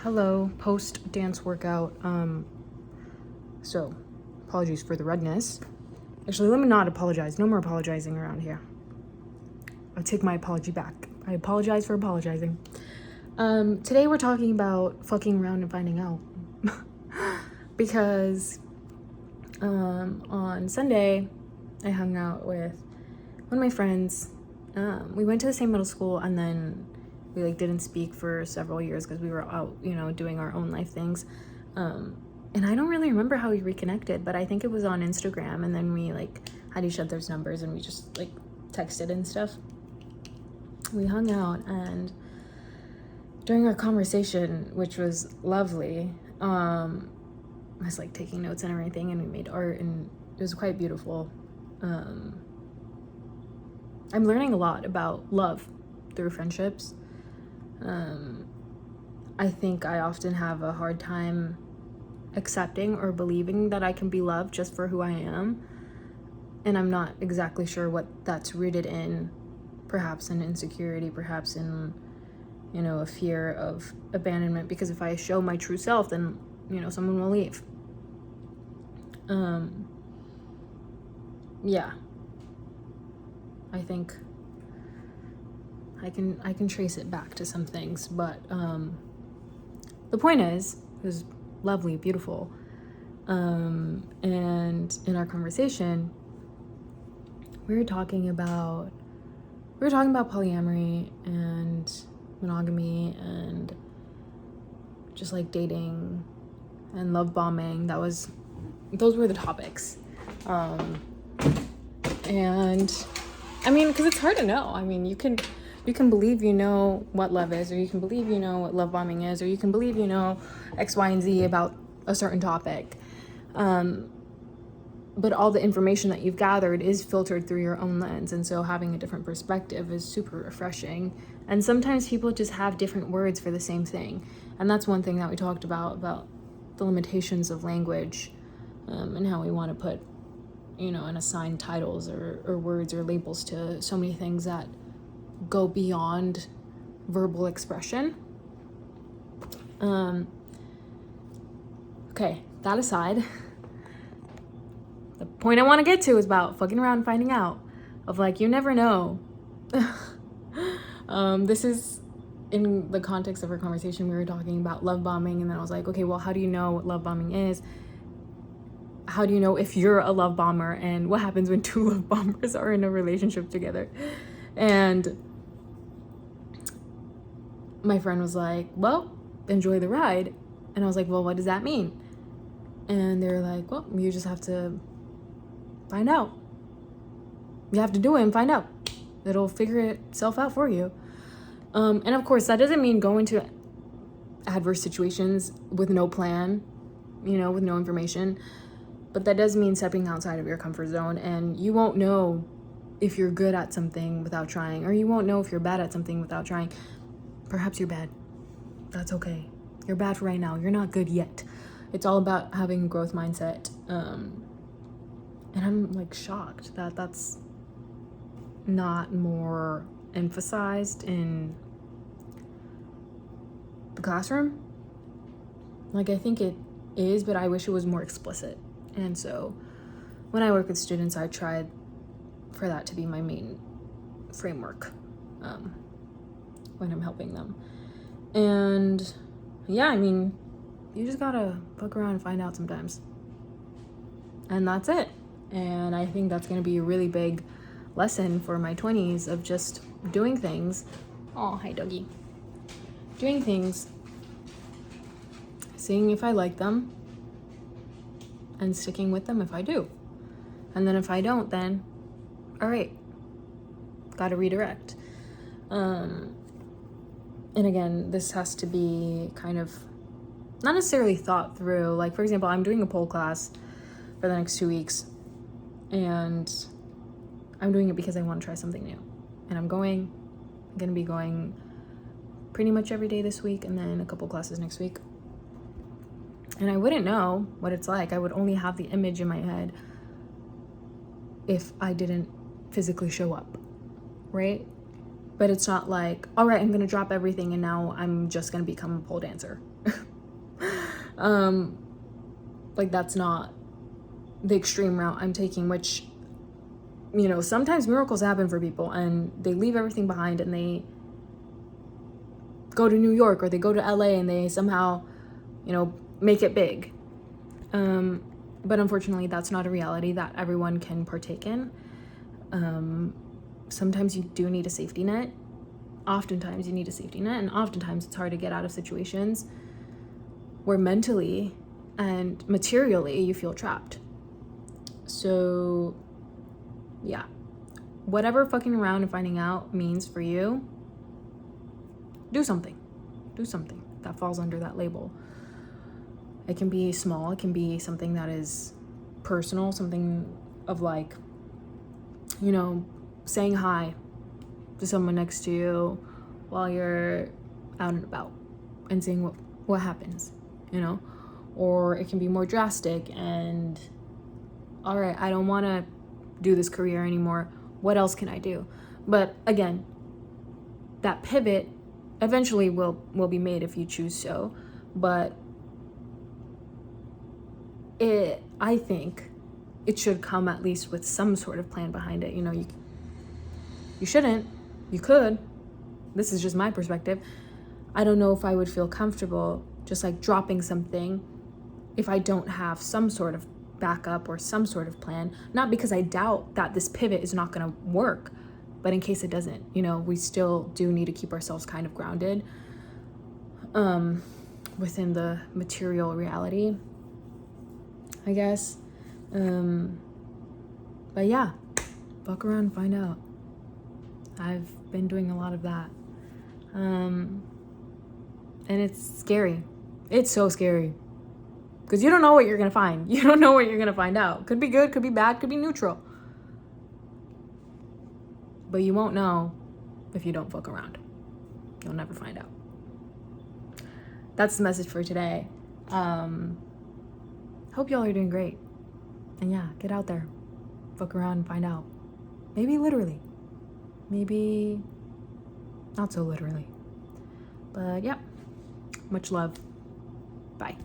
Hello, post dance workout. So apologies for the redness. Actually, let me not apologize. No more apologizing around here. I take my apology back. I apologize for apologizing. Today we're talking about fucking around and finding out. Because on Sunday I hung out with one of my friends. We went to the same middle school, and then we didn't speak for several years because we were out, doing our own life things. And I don't really remember how we reconnected, but I think it was on Instagram, and then we had each other's numbers and we just texted and stuff. We hung out, and during our conversation, which was lovely, I was taking notes and everything, and we made art, and it was quite beautiful. I'm learning a lot about love through friendships. I think I often have a hard time accepting or believing that I can be loved just for who I am. And I'm not exactly sure what that's rooted in. Perhaps in insecurity, perhaps in, a fear of abandonment. Because if I show my true self, then, someone will leave. Yeah. I think I can trace it back to some things, but the point is, it was lovely, beautiful, and in our conversation, we were talking about polyamory and monogamy and just dating and love bombing. Those were the topics, and I mean, because it's hard to know. I mean, you can believe you know what love is, or you can believe you know what love bombing is, or you can believe you know X, Y, and Z about a certain topic. But all the information that you've gathered is filtered through your own lens, and so having a different perspective is super refreshing. And sometimes people just have different words for the same thing, and that's one thing that we talked about the limitations of language, and how we want to put, and assign titles or words or labels to so many things that go beyond verbal expression. Okay, that aside, the point I want to get to is about fucking around and finding out. Of you never know. This is in the context of our conversation. We were talking about love bombing, and then I was like, okay, well, how do you know what love bombing is? How do you know if you're a love bomber, and what happens when two love bombers are in a relationship together? And my friend was like, well, enjoy the ride. And I was like, well, what does that mean? And they were like, well, you just have to find out. You have to do it and find out. It'll figure itself out for you. And of course, that doesn't mean go into adverse situations with no plan, with no information. But that does mean stepping outside of your comfort zone, and you won't know if you're good at something without trying, or you won't know if you're bad at something without trying. Perhaps you're bad. That's okay. You're bad for right now. You're not good yet. It's all about having a growth mindset. And I'm shocked that that's not more emphasized in the classroom. I think it is, but I wish it was more explicit. And so when I work with students, I try for that to be my main framework when I'm helping them. And yeah, I mean, you just gotta fuck around and find out sometimes. And that's it. And I think that's gonna be a really big lesson for my 20s of just doing things. Oh, hi, doggy. Doing things, seeing if I like them, and sticking with them if I do. And then if I don't, then all right, gotta redirect. And again, this has to be kind of not necessarily thought through. For example, I'm doing a pole class for the next 2 weeks, and I'm doing it because I want to try something new. And I'm gonna be going pretty much every day this week, and then a couple classes next week. And I wouldn't know what it's like. I would only have the image in my head if I didn't physically show up, right? But it's not like, all right, I'm gonna drop everything and now I'm just gonna become a pole dancer. Like, that's not the extreme route I'm taking, which, you know, sometimes miracles happen for people and they leave everything behind and they go to New York or they go to LA and they somehow, you know, make it big. But unfortunately, that's not a reality that everyone can partake in. Sometimes you do need a safety net. Oftentimes you need a safety net, and oftentimes it's hard to get out of situations where mentally and materially you feel trapped. So yeah, whatever fucking around and finding out means for you, do something that falls under that label. It can be small, it can be something that is personal, something of like, you know, saying hi to someone next to you while you're out and about and seeing what happens, you know. Or it can be more drastic and, all right, I don't want to do this career anymore, what else can I do? But again, that pivot eventually will be made if you choose so. But I think it should come at least with some sort of plan behind it. You know, you shouldn't, you could. This is just my perspective. I don't know if I would feel comfortable just like dropping something if I don't have some sort of backup or some sort of plan. Not because I doubt that this pivot is not going to work, but in case it doesn't, you know, we still do need to keep ourselves kind of grounded within the material reality, I guess. But yeah, fuck around and find out. I've been doing a lot of that. And it's scary. It's so scary. Because you don't know what you're going to find. You don't know what you're going to find out. Could be good, could be bad, could be neutral. But you won't know if you don't fuck around. You'll never find out. That's the message for today. Hope y'all are doing great. And yeah, get out there. Fuck around and find out. Maybe literally. Maybe not so literally. But yeah, much love. Bye.